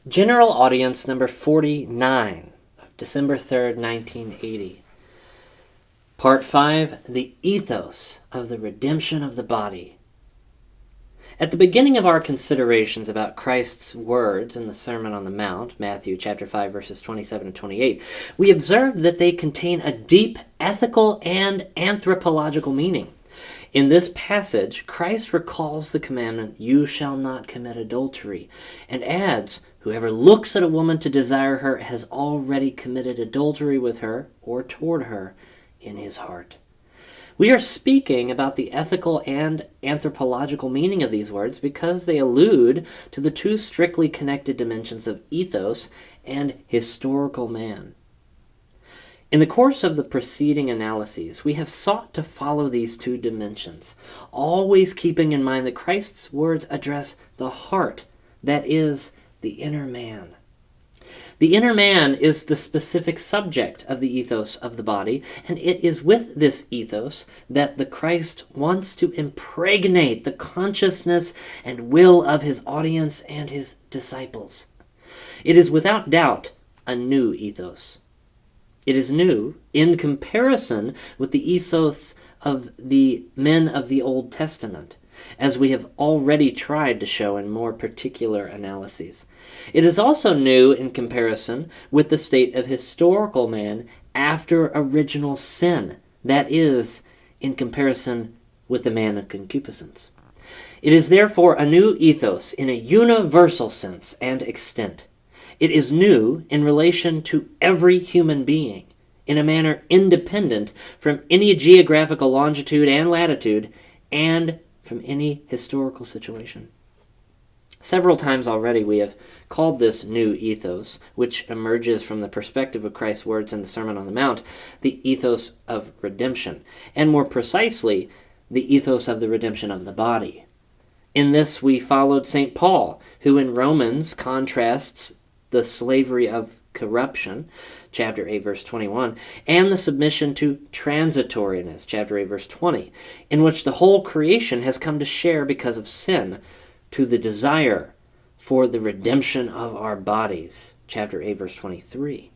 General Audience number 49 of December 3rd, 1980. Part 5, The Ethos of the Redemption of the Body. At the beginning of our considerations about Christ's words in the Sermon on the Mount, Matthew chapter 5, verses 27 and 28, we observed that they contain a deep ethical and anthropological meaning. In this passage, Christ recalls the commandment, "You shall not commit adultery," and adds, "Whoever looks at a woman to desire her has already committed adultery with her or toward her in his heart." We are speaking about the ethical and anthropological meaning of these words because they allude to the two strictly connected dimensions of ethos and historical man. In the course of the preceding analyses, we have sought to follow these two dimensions, always keeping in mind that Christ's words address the heart, that is, the inner man. The inner man is the specific subject of the ethos of the body, and it is with this ethos that the Christ wants to impregnate the consciousness and will of his audience and his disciples. It is without doubt a new ethos. It is new in comparison with the ethos of the men of the Old Testament, as we have already tried to show in more particular analyses. It is also new in comparison with the state of historical man after original sin, that is, in comparison with the man of concupiscence. It is therefore a new ethos in a universal sense and extent. It is new in relation to every human being, in a manner independent from any geographical longitude and latitude, and from any historical situation. Several times already we have called this new ethos, which emerges from the perspective of Christ's words in the Sermon on the Mount, the ethos of redemption, and more precisely, the ethos of the redemption of the body. In this we followed St. Paul, who in Romans contrasts the slavery of corruption, chapter 8, verse 21, and the submission to transitoriness, chapter 8, verse 20, in which the whole creation has come to share because of sin, to the desire for the redemption of our bodies, chapter 8, verse 23.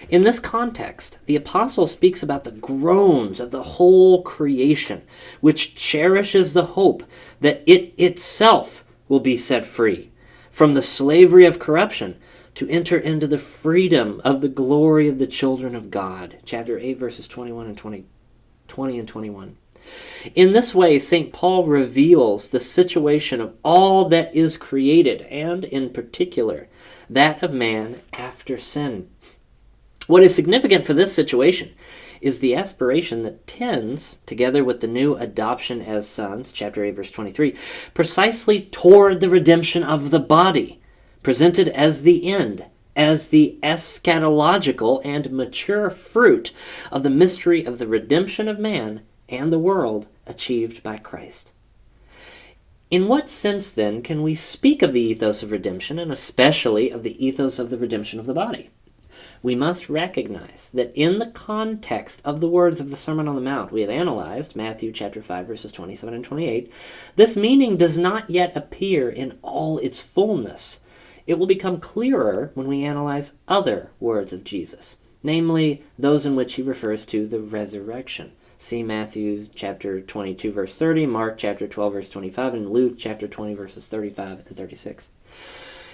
In this context, the apostle speaks about the groans of the whole creation, which cherishes the hope that it itself will be set free from the slavery of corruption to enter into the freedom of the glory of the children of God. Chapter 8, verses 20 and 21. In this way, St. Paul reveals the situation of all that is created, and in particular, that of man after sin. What is significant for this situation is the aspiration that tends, together with the new adoption as sons, chapter 8, verse 23, precisely toward the redemption of the body, presented as the end, as the eschatological and mature fruit of the mystery of the redemption of man and the world achieved by Christ. In what sense, then, can we speak of the ethos of redemption, and especially of the ethos of the redemption of the body? We must recognize that in the context of the words of the Sermon on the Mount we have analyzed, Matthew chapter 5, verses 27 and 28, this meaning does not yet appear in all its fullness. It will become clearer when we analyze other words of Jesus, namely those in which he refers to the resurrection. See Matthew chapter 22, verse 30, Mark chapter 12, verse 25, and Luke chapter 20, verses 35 and 36.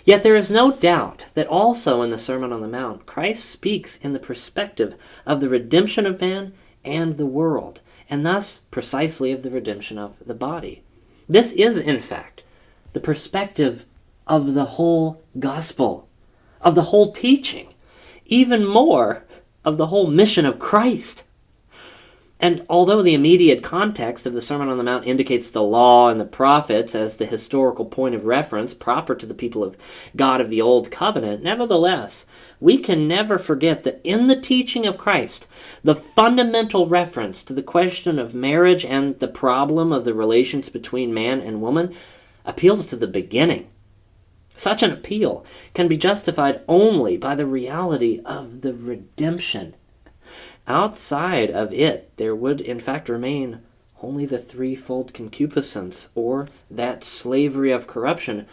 Yet there is no doubt that also in the Sermon on the Mount, Christ speaks in the perspective of the redemption of man and the world, and thus precisely of the redemption of the body. This is, in fact, the perspective of the whole gospel, of the whole teaching, even more of the whole mission of Christ. And although the immediate context of the Sermon on the Mount indicates the law and the prophets as the historical point of reference proper to the people of God of the Old Covenant, nevertheless, we can never forget that in the teaching of Christ, the fundamental reference to the question of marriage and the problem of the relations between man and woman appeals to the beginning. Such an appeal can be justified only by the reality of the redemption. Outside of it, there would in fact remain only the threefold concupiscence, or that slavery of corruption,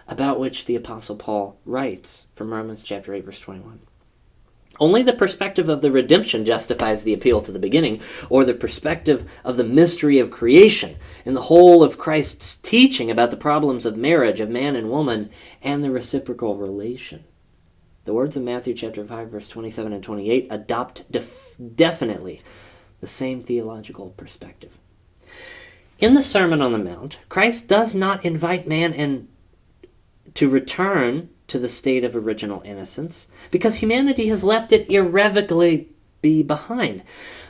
about which the Apostle Paul writes from Romans chapter 8, verse 21. Only the perspective of the redemption justifies the appeal to the beginning, or the perspective of the mystery of creation in the whole of Christ's teaching about the problems of marriage, of man and woman, and the reciprocal relation. The words of Matthew chapter 5, verse 27 and 28 adopt definitely the same theological perspective. In the Sermon on the Mount, Christ does not invite man to return to the state of original innocence, because humanity has left it irrevocably behind.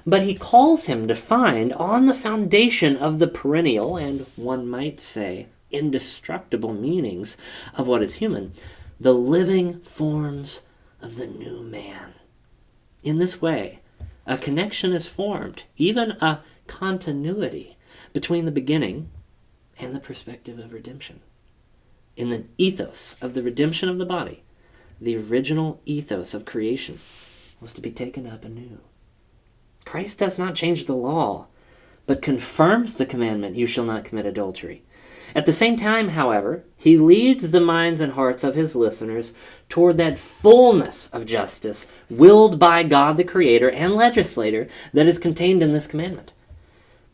But he calls him to find, on the foundation of the perennial and, one might say, indestructible meanings of what is human, the living forms of the new man. In this way, a connection is formed, even a continuity, between the beginning and the perspective of redemption. In the ethos of the redemption of the body, the original ethos of creation was to be taken up anew. Christ does not change the law, but confirms the commandment, "You shall not commit adultery." At the same time, however, he leads the minds and hearts of his listeners toward that fullness of justice willed by God the Creator and legislator that is contained in this commandment.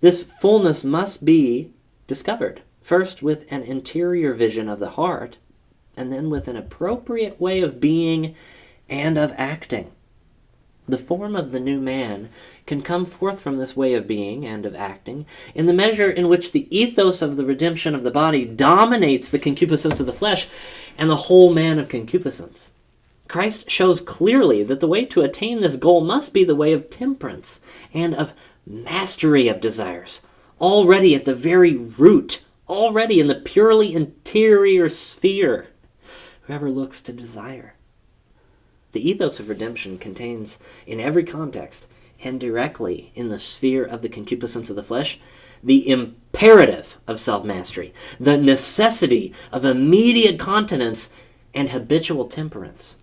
This fullness must be discovered, first with an interior vision of the heart, and then with an appropriate way of being and of acting. The form of the new man can come forth from this way of being and of acting in the measure in which the ethos of the redemption of the body dominates the concupiscence of the flesh and the whole man of concupiscence. Christ shows clearly that the way to attain this goal must be the way of temperance and of mastery of desires, already at the very root, already in the purely interior sphere. Whoever looks to desire. The ethos of redemption contains, in every context, and directly in the sphere of the concupiscence of the flesh, the imperative of self-mastery, the necessity of immediate continence and habitual temperance.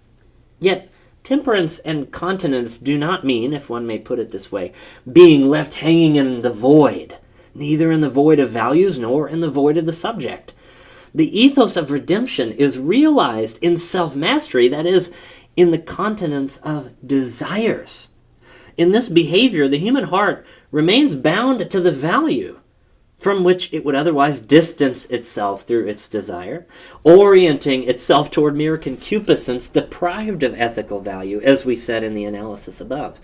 Yet, temperance and continence do not mean, if one may put it this way, being left hanging in the void, neither in the void of values nor in the void of the subject. The ethos of redemption is realized in self-mastery, that is, in the continence of desires. In this behavior, the human heart remains bound to the value from which it would otherwise distance itself through its desire, orienting itself toward mere concupiscence deprived of ethical value, as we said in the analysis above.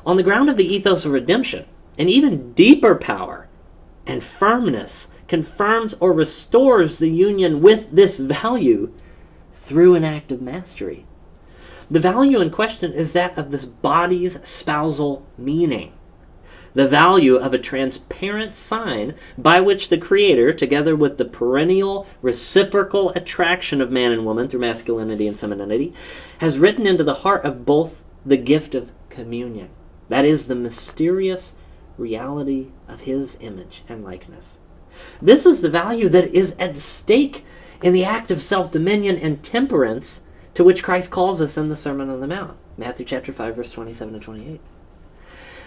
On the ground of the ethos of redemption, an even deeper power and firmness confirms or restores the union with this value through an act of mastery. The value in question is that of this body's spousal meaning, the value of a transparent sign by which the Creator, together with the perennial reciprocal attraction of man and woman through masculinity and femininity, has written into the heart of both the gift of communion, that is, the mysterious reality of His image and likeness. This is the value that is at stake in the act of self-dominion and temperance to which Christ calls us in the Sermon on the Mount, Matthew chapter 5, verse 27 and 28.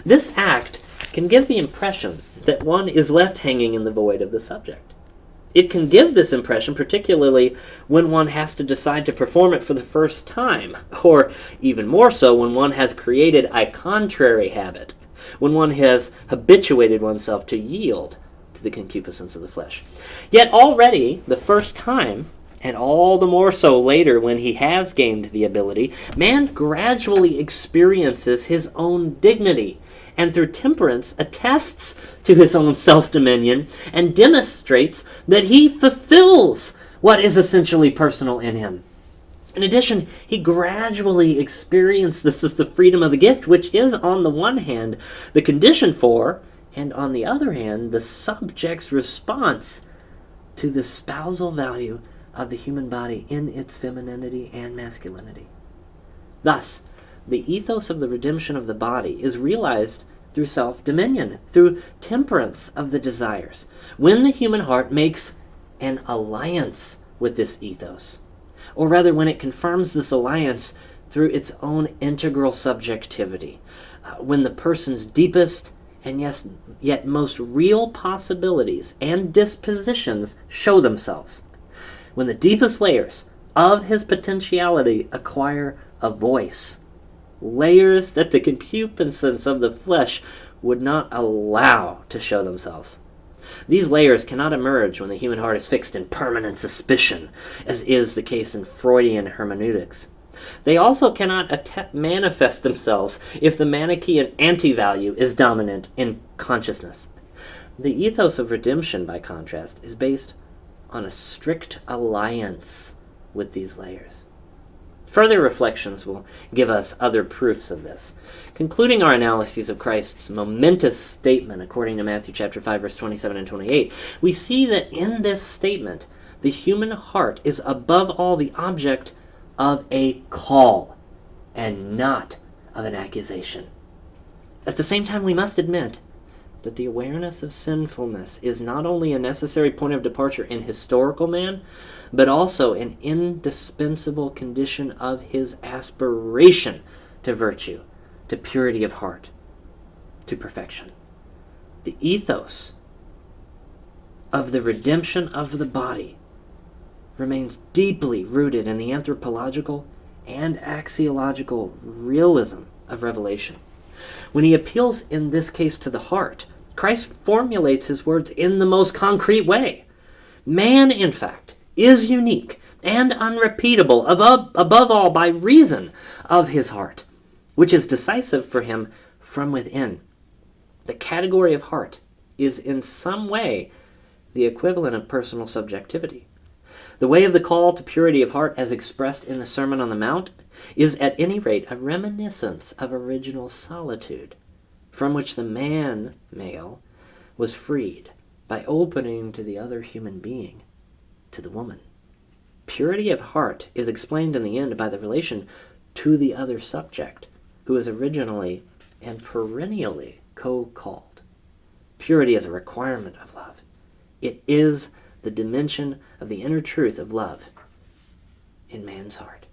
This act can give the impression that one is left hanging in the void of the subject. It can give this impression particularly when one has to decide to perform it for the first time, or even more so when one has created a contrary habit, when one has habituated oneself to yield to the concupiscence of the flesh. Yet already, the first time, and all the more so later when he has gained the ability, man gradually experiences his own dignity, and through temperance attests to his own self-dominion and demonstrates that he fulfills what is essentially personal in him. In addition, he gradually experiences the freedom of the gift, which is, on the one hand, the condition for, and on the other hand, the subject's response to the spousal value of the human body in its femininity and masculinity. Thus, the ethos of the redemption of the body is realized through self-dominion, through temperance of the desires, when the human heart makes an alliance with this ethos, or rather when it confirms this alliance through its own integral subjectivity, when the person's deepest and yet most real possibilities and dispositions show themselves. when the deepest layers of his potentiality acquire a voice, layers that the concupiscence of the flesh would not allow to show themselves. These layers cannot emerge when the human heart is fixed in permanent suspicion, as is the case in Freudian hermeneutics. They also cannot manifest themselves if the Manichaean anti-value is dominant in consciousness. The ethos of redemption, by contrast, is based on a strict alliance with these layers. Further reflections will give us other proofs of this. Concluding our analyses of Christ's momentous statement according to Matthew chapter 5, verse 27 and 28, we see that in this statement, the human heart is above all the object of a call and not of an accusation. At the same time, we must admit that the awareness of sinfulness is not only a necessary point of departure in historical man, but also an indispensable condition of his aspiration to virtue, to purity of heart, to perfection. The ethos of the redemption of the body remains deeply rooted in the anthropological and axiological realism of Revelation. When he appeals in this case to the heart, Christ formulates his words in the most concrete way. Man, in fact, is unique and unrepeatable above all by reason of his heart, which is decisive for him from within. The category of heart is in some way the equivalent of personal subjectivity. The way of the call to purity of heart as expressed in the Sermon on the Mount is at any rate a reminiscence of original solitude, from which the male, was freed by opening to the other human being, to the woman. Purity of heart is explained in the end by the relation to the other subject, who is originally and perennially co-called. Purity is a requirement of love. It is the dimension of the inner truth of love in man's heart.